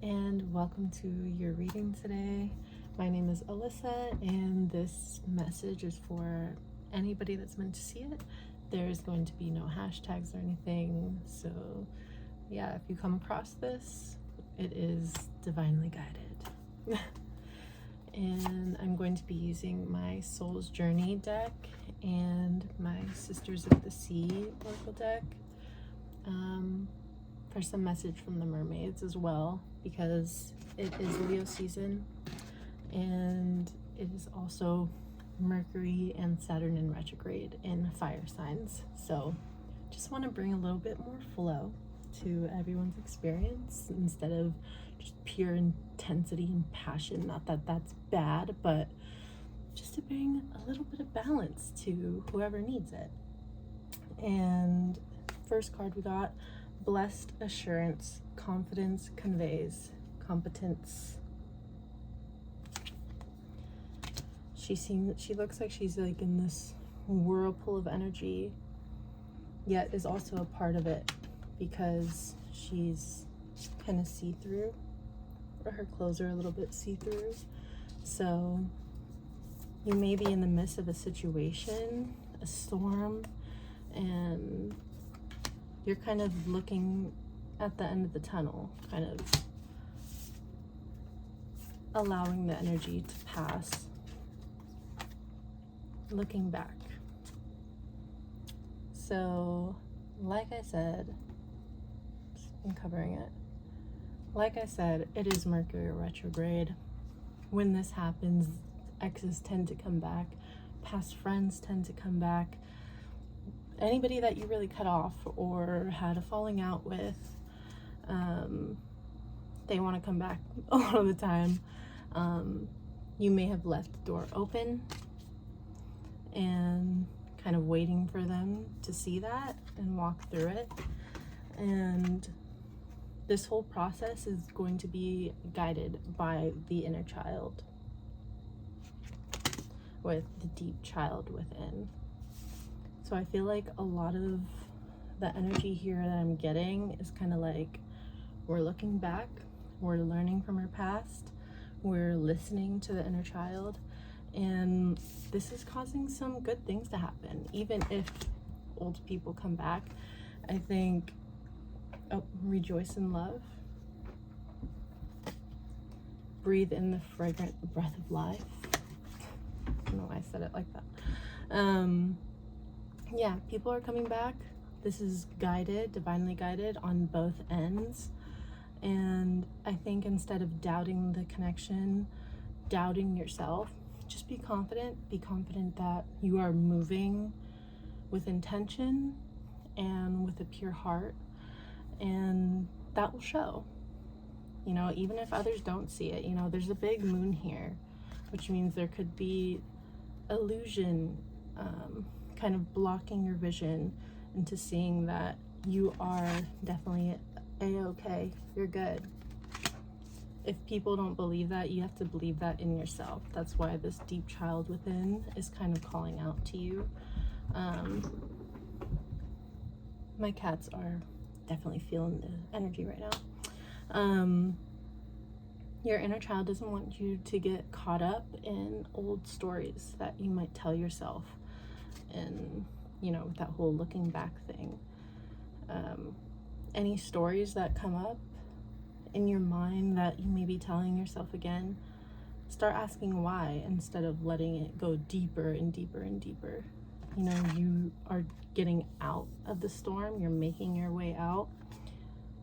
and welcome to your reading today. My name is Alyssa, and this message is for anybody that's meant to see it. There's going to be no hashtags or anything, so yeah, if you come across this, it is divinely guided. And I'm going to be using my Soul's Journey deck and my Sisters of the Sea oracle deck for some message from the mermaids as well, because it is Leo season and it is also Mercury and Saturn in retrograde in fire signs. So just want to bring a little bit more flow to everyone's experience instead of just pure intensity and passion. Not that that's bad, but just to bring a little bit of balance to whoever needs it. And first card we got, Blessed Assurance. Confidence conveys competence. She looks like she's like in this whirlpool of energy, yet is also a part of it because she's kind of see-through, or her clothes are a little bit see-through. So you may be in the midst of a situation, a storm, and you're kind of looking at the end of the tunnel, kind of allowing the energy to pass, looking back. So, like I said, I'm covering it. Like I said, it is Mercury retrograde. When this happens, exes tend to come back, past friends tend to come back. Anybody that you really cut off or had a falling out with, they want to come back a lot of the time. You may have left the door open and kind of waiting for them to see that and walk through it. And this whole process is going to be guided by the inner child, with the deep child within. So I feel like a lot of the energy here that I'm getting is kind of like, we're looking back, we're learning from our past, we're listening to the inner child, and this is causing some good things to happen. Even if old people come back, I think, rejoice in love, breathe in the fragrant breath of life. I don't know why I said it like that. Yeah, people are coming back. This is guided, divinely guided on both ends. And I think instead of doubting the connection, doubting yourself, just be confident. Be confident that you are moving with intention and with a pure heart. And that will show. You know, even if others don't see it, you know, there's a big moon here, which means there could be illusion, kind of blocking your vision into seeing that you are definitely a-okay, you're good. If people don't believe that, you have to believe that in yourself. That's why this deep child within is kind of calling out to you. My cats are definitely feeling the energy right now. Your inner child doesn't want you to get caught up in old stories that you might tell yourself, and you know, with that whole looking back thing. Any stories that come up in your mind that you may be telling yourself again, start asking why instead of letting it go deeper and deeper and deeper. You know, you are getting out of the storm, you're making your way out.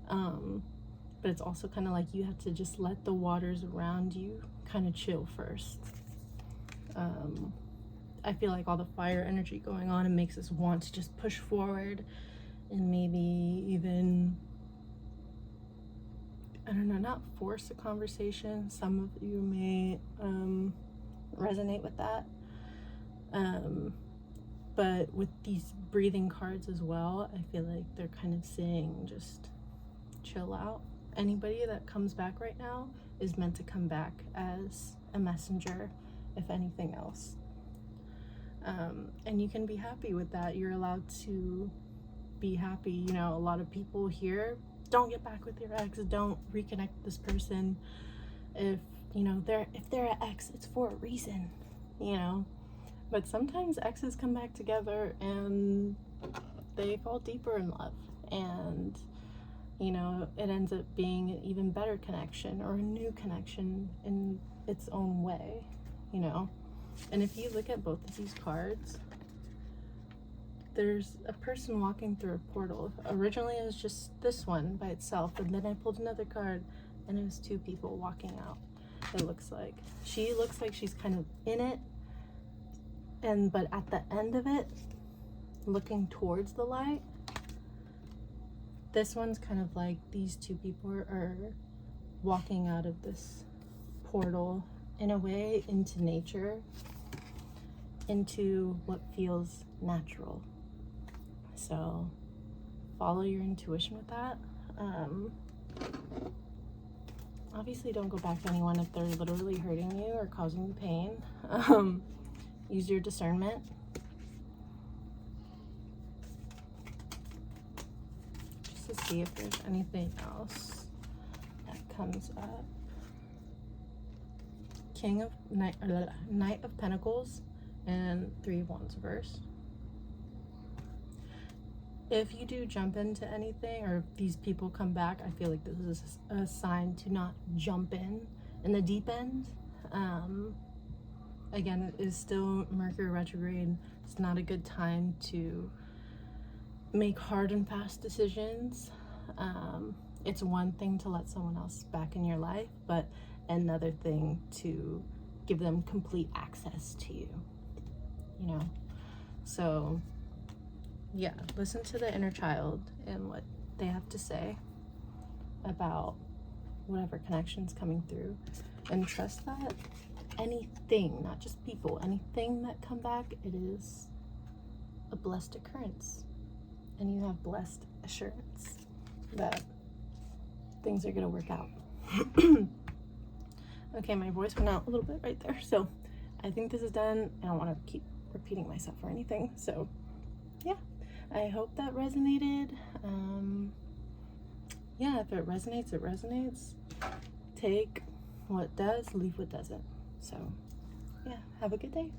But it's also kind of like you have to just let the waters around you kind of chill first. I feel like all the fire energy going on, it makes us want to just push forward and maybe even, I don't know, not force a conversation. Some of you may resonate with that. But with these breathing cards as well, I feel like they're kind of saying just chill out. Anybody that comes back right now is meant to come back as a messenger, if anything else. And you can be happy with that. You're allowed to be happy. You know, a lot of people here don't get back with your ex, don't reconnect with this person. If, you know, if they're an ex, it's for a reason, you know. But sometimes exes come back together and they fall deeper in love, and, you know, it ends up being an even better connection, or a new connection in its own way, you know. And if you look at both of these cards, there's a person walking through a portal. Originally it was just this one by itself, and then I pulled another card and it was two people walking out. It looks like she looks like she's kind of in it, and but at the end of it, looking towards the light. This one's kind of like these two people are walking out of this portal in a way into nature, into what feels natural. So follow your intuition with that. Obviously don't go back to anyone if they're literally hurting you or causing you pain. Use your discernment. Just to see if there's anything else that comes up. Knight of Pentacles and 3 of Wands reversed. If you do jump into anything, or if these people come back, I feel like this is a sign to not jump in the deep end. Again, it is still Mercury retrograde. It's not a good time to make hard and fast decisions. It's one thing to let someone else back in your life, but another thing to give them complete access to you, you know. So yeah, listen to the inner child and what they have to say about whatever connection's coming through, and trust that anything, not just people, anything that come back, it is a blessed occurrence, and you have blessed assurance that things are going to work out. Okay, my voice went out a little bit right there, so I think this is done. I don't want to keep repeating myself or anything, so yeah, I hope that resonated. Yeah, if it resonates, it resonates. Take what does, leave what doesn't. So yeah, have a good day.